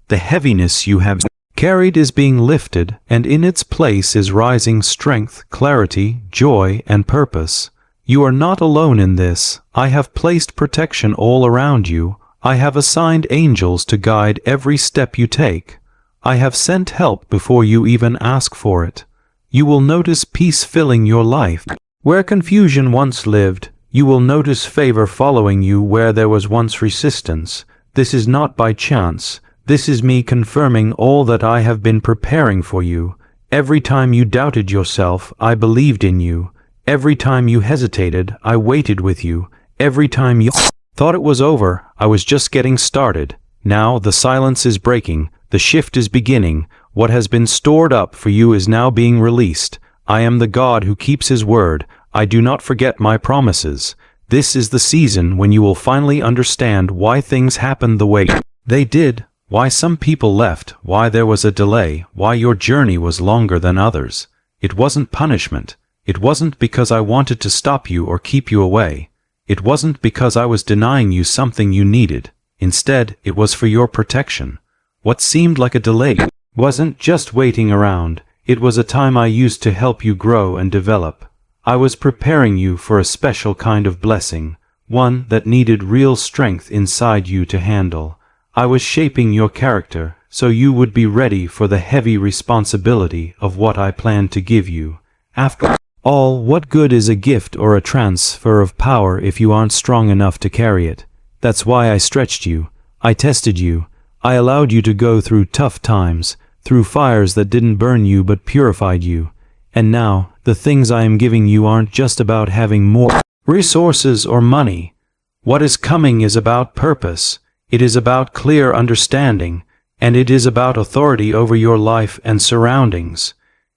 The heaviness you have carried is being lifted, and in its place is rising strength, clarity, joy, and purpose. You are not alone in this. I have placed protection all around you. I have assigned angels to guide every step you take. I have sent help before you even ask for it. You will notice peace filling your life. Where confusion once lived, you will notice favor following you where there was once resistance. This is not by chance. This is me confirming all that I have been preparing for you. Every time you doubted yourself, I believed in you. Every time you hesitated, I waited with you. Every time you thought it was over, I was just getting started. Now the silence is breaking. The shift is beginning. What has been stored up for you is now being released. I am the God who keeps his word. I do not forget my promises. This is the season when you will finally understand why things happened the way they did, why some people left, why there was a delay, why your journey was longer than others. It wasn't punishment. It wasn't because I wanted to stop you or keep you away. It wasn't because I was denying you something you needed. Instead, it was for your protection. What seemed like a delay wasn't just waiting around. It was a time I used to help you grow and develop. I was preparing you for a special kind of blessing, one that needed real strength inside you to handle. I was shaping your character so you would be ready for the heavy responsibility of what I planned to give you. After all, what good is a gift or a transfer of power if you aren't strong enough to carry it? That's why I stretched you. I tested you. I allowed you to go through tough times, through fires that didn't burn you but purified you. And now, the things I am giving you aren't just about having more resources or money. What is coming is about purpose. It is about clear understanding, and it is about authority over your life and surroundings.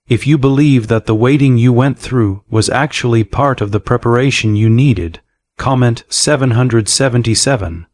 If you believe that the waiting you went through was actually part of the preparation you needed, comment 777.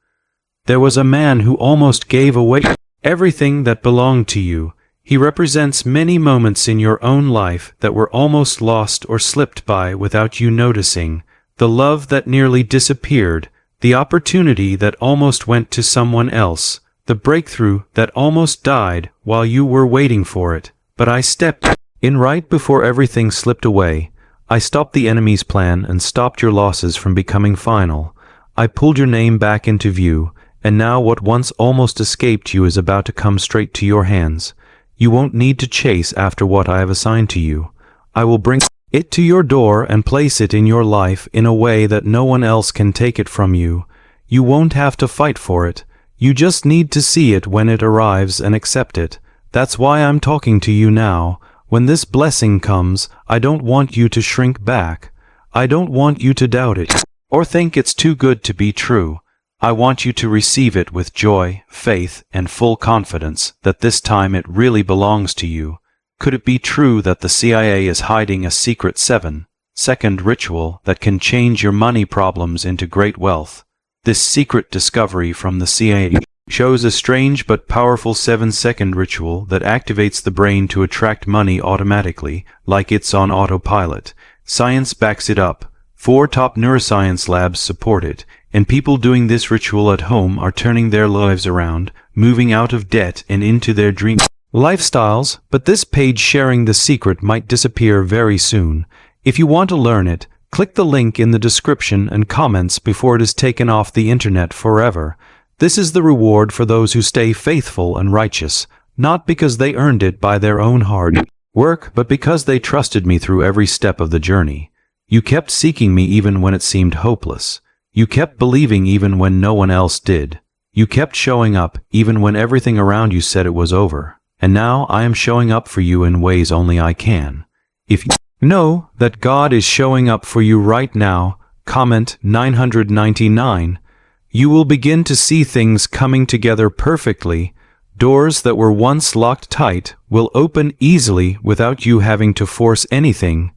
There was a man who almost gave away everything that belonged to you. He represents many moments in your own life that were almost lost or slipped by without you noticing. The love that nearly disappeared, the opportunity that almost went to someone else, the breakthrough that almost died while you were waiting for it. But I stepped in right before everything slipped away. I stopped the enemy's plan and stopped your losses from becoming final. I pulled your name back into view, and now what once almost escaped you is about to come straight to your hands. You won't need to chase after what I have assigned to you. I will bring it to your door and place it in your life in a way that no one else can take it from you. You won't have to fight for it. You just need to see it when it arrives and accept it. That's why I'm talking to you now. When this blessing comes, I don't want you to shrink back. I don't want you to doubt it or think it's too good to be true. I want you to receive it with joy, faith, and full confidence that this time it really belongs to you. Could it be true that the CIA is hiding a secret 7-second ritual that can change your money problems into great wealth? This secret discovery from the CIA shows a strange but powerful 7-second ritual that activates the brain to attract money automatically, like it's on autopilot. Science backs it up. 4 top neuroscience labs support it, and people doing this ritual at home are turning their lives around, moving out of debt and into their dream lifestyles. But this page sharing the secret might disappear very soon. If you want to learn it, click the link in the description and comments before it is taken off the internet forever. This is the reward for those who stay faithful and righteous, not because they earned it by their own hard work, but because they trusted me through every step of the journey. You kept seeking me even when it seemed hopeless. You kept believing even when no one else did. You kept showing up even when everything around you said it was over. And now I am showing up for you in ways only I can. If you know that God is showing up for you right now, comment 999. You will begin to see things coming together perfectly. Doors that were once locked tight will open easily without you having to force anything.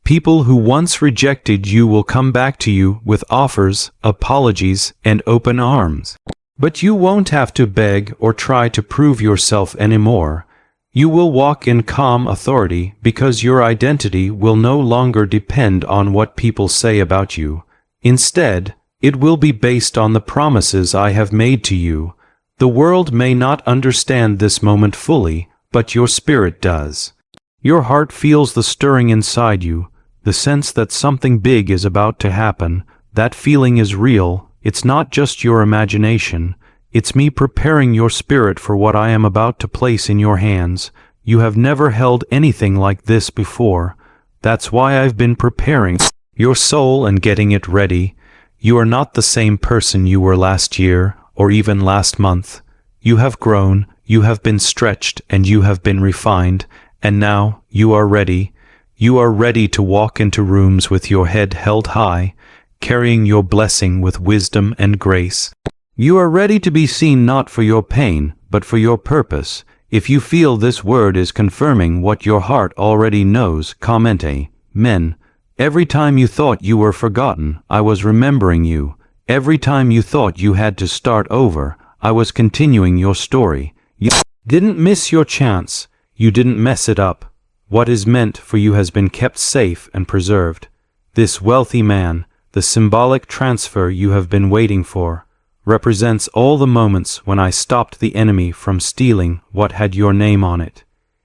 People who once rejected you will come back to you with offers, apologies, and open arms. But you won't have to beg or try to prove yourself anymore. You will walk in calm authority because your identity will no longer depend on what people say about you. Instead, it will be based on the promises I have made to you. The world may not understand this moment fully, but your spirit does. Your heart feels the stirring inside you, the sense that something big is about to happen. That feeling is real. It's not just your imagination. It's me preparing your spirit for what I am about to place in your hands. You have never held anything like this before. That's why I've been preparing your soul and getting it ready. You are not the same person you were last year or even last month. You have grown, you have been stretched, and you have been refined, and now you are ready. You are ready to walk into rooms with your head held high, carrying your blessing with wisdom and grace. You are ready to be seen not for your pain, but for your purpose. If you feel this word is confirming what your heart already knows, comment Amen. Every time you thought you were forgotten, I was remembering you. Every time you thought you had to start over, I was continuing your story. You didn't miss your chance. You didn't mess it up. What is meant for you has been kept safe and preserved. This wealthy man, the symbolic transfer you have been waiting for, represents all the moments when I stopped the enemy from stealing what had your name on it.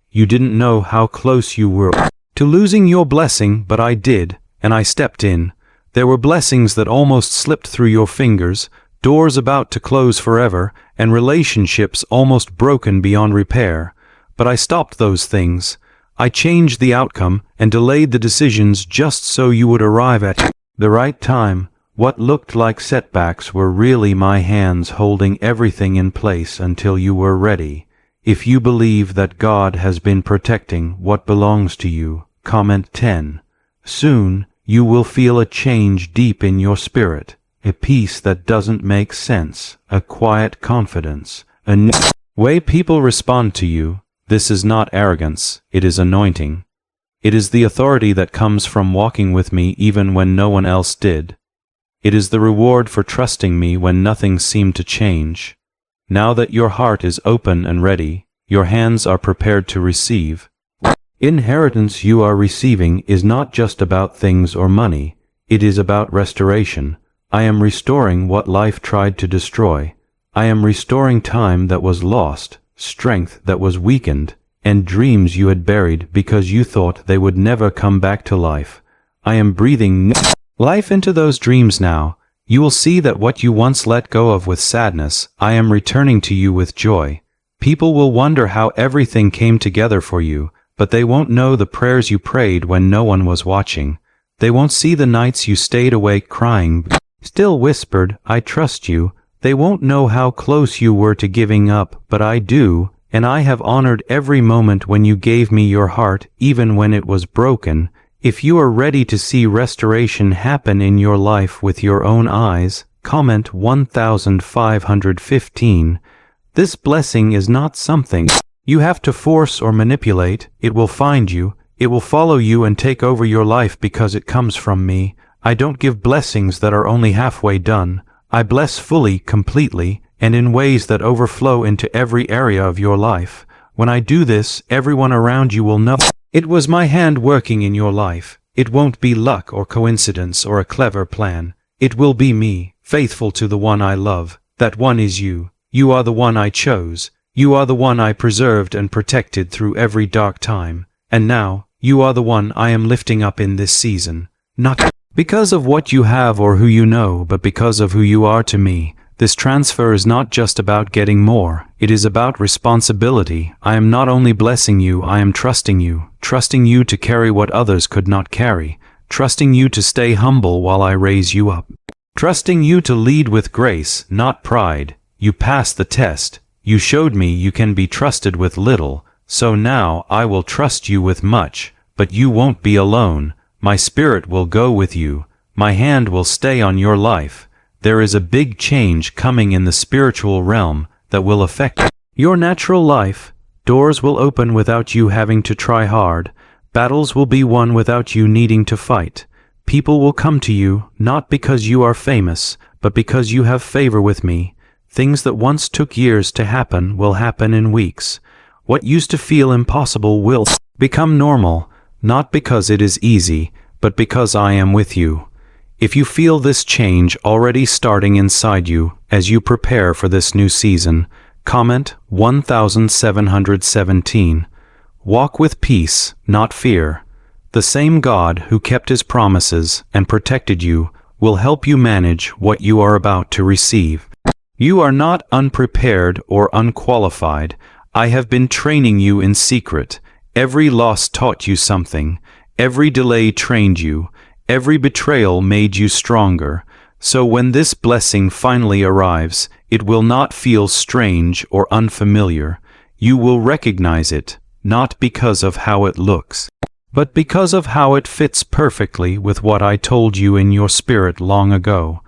You didn't know how close you were to losing your blessing, but I did, and I stepped in. There were blessings that almost slipped through your fingers, doors about to close forever, and relationships almost broken beyond repair. But I stopped those things. I changed the outcome and delayed the decisions just so you would arrive at the right time. What looked like setbacks were really my hands holding everything in place until you were ready. If you believe that God has been protecting what belongs to you, comment 10. Soon, you will feel a change deep in your spirit, a peace that doesn't make sense, a quiet confidence, a new way people respond to you. This is not arrogance, it is anointing. It is the authority that comes from walking with me even when no one else did. It is the reward for trusting me when nothing seemed to change. Now that your heart is open and ready, your hands are prepared to receive. Inheritance you are receiving is not just about things or money, it is about restoration. I am restoring what life tried to destroy. I am restoring time that was lost, strength that was weakened, and dreams you had buried because you thought they would never come back to life. I am breathing life into those dreams now. You will see that what you once let go of with sadness, I am returning to you with joy. People will wonder how everything came together for you, but they won't know the prayers you prayed when no one was watching. They won't see the nights you stayed awake crying, still whispered, I trust you. They won't know how close you were to giving up, but I do, and I have honored every moment when you gave me your heart, even when it was broken. If you are ready to see restoration happen in your life with your own eyes, comment 1515. This blessing is not something you have to force or manipulate. It will find you. It will follow you and take over your life because it comes from me. I don't give blessings that are only halfway done. I bless fully, completely, and in ways that overflow into every area of your life. When I do this, everyone around you will know it was my hand working in your life. It won't be luck or coincidence or a clever plan. It will be me, faithful to the one I love. That one is you. You are the one I chose. You are the one I preserved and protected through every dark time. And now, you are the one I am lifting up in this season. Not because of what you have or who you know, but because of who you are to me. This transfer is not just about getting more, it is about responsibility. I am not only blessing you, I am trusting you to carry what others could not carry, trusting you to stay humble while I raise you up, trusting you to lead with grace, not pride. You passed the test, you showed me you can be trusted with little, so now I will trust you with much, but you won't be alone. My spirit will go with you, my hand will stay on your life. There is a big change coming in the spiritual realm that will affect your natural life. Doors will open without you having to try hard. Battles will be won without you needing to fight. People will come to you, not because you are famous, but because you have favor with me. Things that once took years to happen will happen in weeks. What used to feel impossible will become normal, not because it is easy, but because I am with you. If you feel this change already starting inside you as you prepare for this new season, comment 1717. Walk with peace, not fear. The same God who kept his promises and protected you will help you manage what you are about to receive. You are not unprepared or unqualified. I have been training you in secret. Every loss taught you something. Every delay trained you. Every betrayal made you stronger. So when this blessing finally arrives, it will not feel strange or unfamiliar. You will recognize it, not because of how it looks, but because of how it fits perfectly with what I told you in your spirit long ago.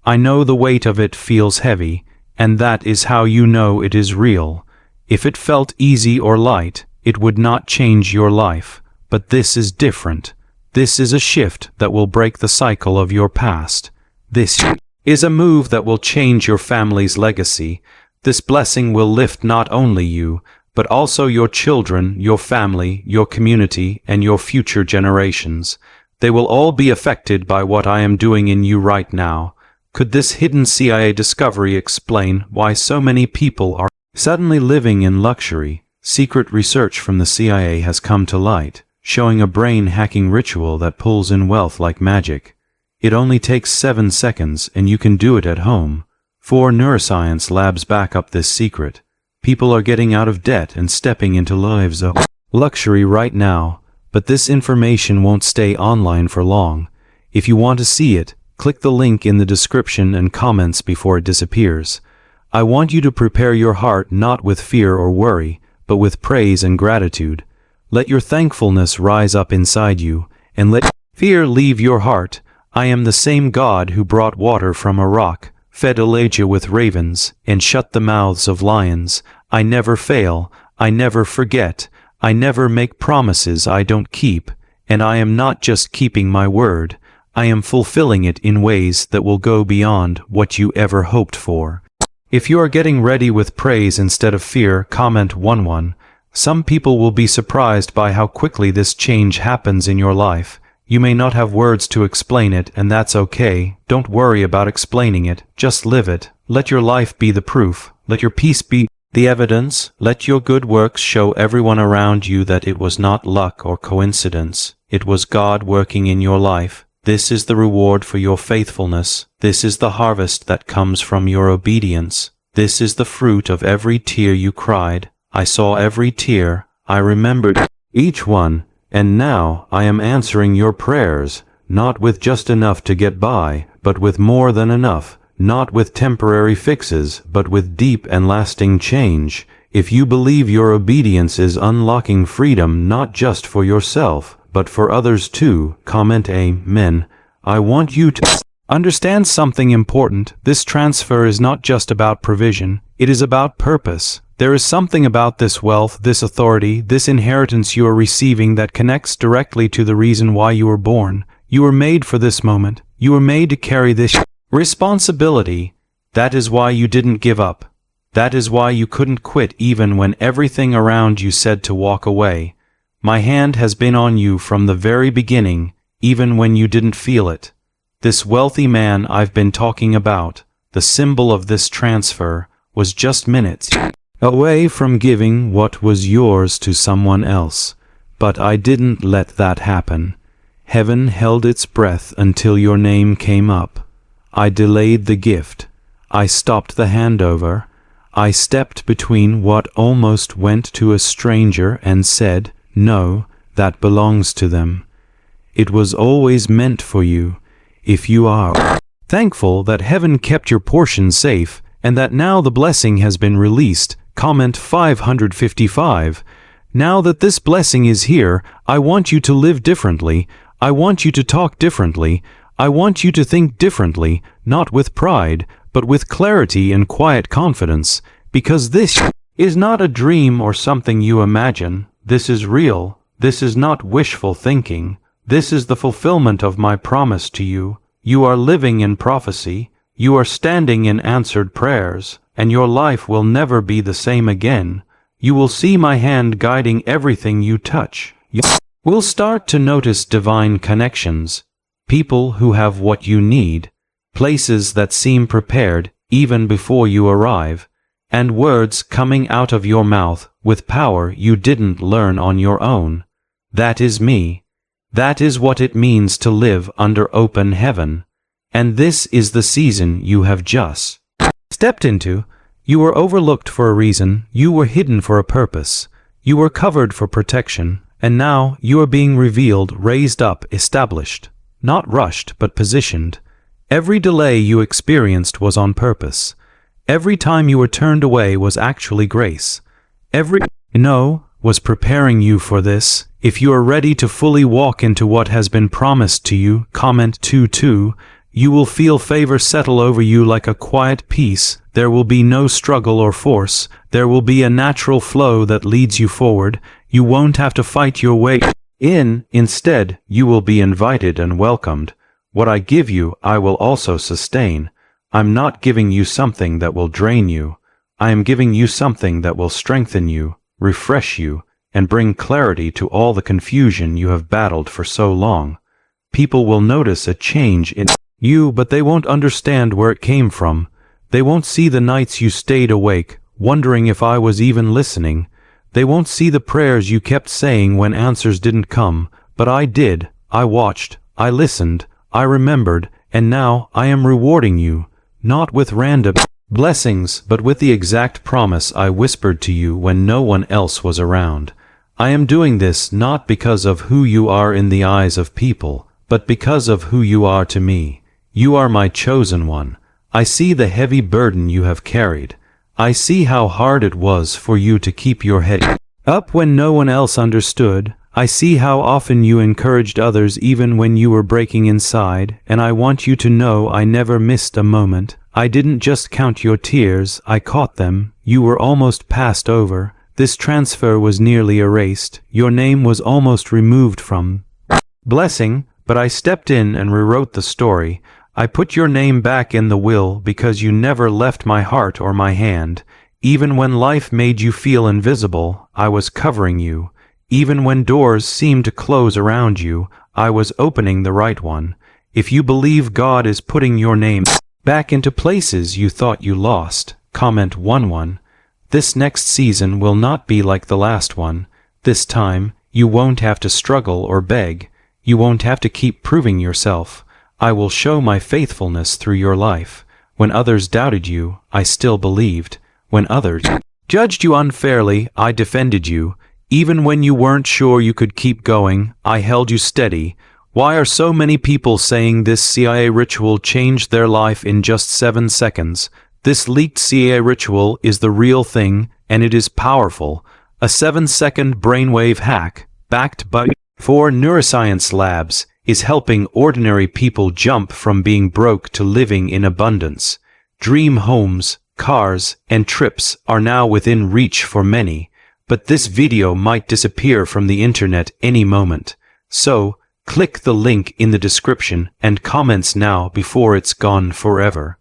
I know the weight of it feels heavy, and that is how you know it is real. If it felt easy or light, it would not change your life. But this is different. This is a shift that will break the cycle of your past. This is a move that will change your family's legacy. This blessing will lift not only you, but also your children, your family, your community, and your future generations. They will all be affected by what I am doing in you right now. Could this hidden CIA discovery explain why so many people are suddenly living in luxury? Secret research from the CIA has come to light, showing a brain-hacking ritual that pulls in wealth like magic. It only takes 7 seconds, and you can do it at home. 4 neuroscience labs back up this secret. People are getting out of debt and stepping into lives of luxury right now, but this information won't stay online for long. If you want to see it, click the link in the description and comments before it disappears. I want you to prepare your heart not with fear or worry, but with praise and gratitude. Let your thankfulness rise up inside you, and let fear leave your heart. I am the same God who brought water from a rock, fed Elijah with ravens, and shut the mouths of lions. I never fail, I never forget, I never make promises I don't keep, and I am not just keeping my word, I am fulfilling it in ways that will go beyond what you ever hoped for. If you are getting ready with praise instead of fear, comment 11. Some people will be surprised by how quickly this change happens in your life. You may not have words to explain it, and that's okay. Don't worry about explaining it, just live it. Let your life be the proof. Let your peace be the evidence. Let your good works show everyone around you that it was not luck or coincidence. It was God working in your life. This is the reward for your faithfulness. This is the harvest that comes from your obedience. This is the fruit of every tear you cried. I saw every tear. I remembered each one. And now I am answering your prayers, not with just enough to get by, but with more than enough, not with temporary fixes, but with deep and lasting change. If you believe your obedience is unlocking freedom not just for yourself, but for others too, comment Amen. I want you to understand something important. This transfer is not just about provision, it is about purpose. There is something about this wealth, this authority, this inheritance you are receiving that connects directly to the reason why you were born. You were made for this moment. You were made to carry this responsibility. That is why you didn't give up. That is why you couldn't quit even when everything around you said to walk away. My hand has been on you from the very beginning, even when you didn't feel it. This wealthy man I've been talking about, the symbol of this transfer, was just minutes away from giving what was yours to someone else. But I didn't let that happen. Heaven held its breath until your name came up. I delayed the gift. I stopped the handover. I stepped between what almost went to a stranger and said, "No, that belongs to them. It was always meant for you. If you are thankful that heaven kept your portion safe and that now the blessing has been released," comment 555. Now that this blessing is here, I want you to live differently. I want you to talk differently. I want you to think differently, not with pride, but with clarity and quiet confidence, because this is not a dream or something you imagine. This is real. This is not wishful thinking. This is the fulfillment of my promise to you. You are living in prophecy. You are standing in answered prayers, and your life will never be the same again. You will see my hand guiding everything you touch. You will start to notice divine connections, people who have what you need, places that seem prepared even before you arrive, and words coming out of your mouth with power you didn't learn on your own. That is me. That is what it means to live under open heaven. And this is the season you have just stepped into. You were overlooked for a reason. You were hidden for a purpose. You were covered for protection. And now you are being revealed, raised up, established. Not rushed, but positioned. Every delay you experienced was on purpose. Every time you were turned away was actually grace. Every no was preparing you for this. If you are ready to fully walk into what has been promised to you, comment 22, you will feel favor settle over you like a quiet peace. There will be no struggle or force. There will be a natural flow that leads you forward. You won't have to fight your way in. Instead, you will be invited and welcomed. What I give you, I will also sustain. I'm not giving you something that will drain you. I am giving you something that will strengthen you, refresh you, and bring clarity to all the confusion you have battled for so long. People will notice a change in you, but they won't understand where it came from. They won't see the nights you stayed awake, wondering if I was even listening. They won't see the prayers you kept saying when answers didn't come, but I did. I watched, I listened, I remembered, and now I am rewarding you, not with random blessings, but with the exact promise I whispered to you when no one else was around. I am doing this not because of who you are in the eyes of people, but because of who you are to me. You are my chosen one. I see the heavy burden you have carried. I see how hard it was for you to keep your head up when no one else understood. I see how often you encouraged others even when you were breaking inside, and I want you to know I never missed a moment. I didn't just count your tears, I caught them. You were almost passed over. This transfer was nearly erased. Your name was almost removed from blessing, but I stepped in and rewrote the story. I put your name back in the will because you never left my heart or my hand. Even when life made you feel invisible, I was covering you. Even when doors seemed to close around you, I was opening the right one. If you believe God is putting your name back into places you thought you lost, comment 11. This next season will not be like the last one. This time, you won't have to struggle or beg. You won't have to keep proving yourself. I will show my faithfulness through your life. When others doubted you, I still believed. When others judged you unfairly, I defended you. Even when you weren't sure you could keep going, I held you steady. Why are so many people saying this CIA ritual changed their life in just 7 seconds? This leaked CIA ritual is the real thing, and it is powerful. A 7-second brainwave hack, backed by 4 neuroscience labs, is helping ordinary people jump from being broke to living in abundance. Dream homes, cars, and trips are now within reach for many, but this video might disappear from the internet any moment. So, click the link in the description and comments now before it's gone forever.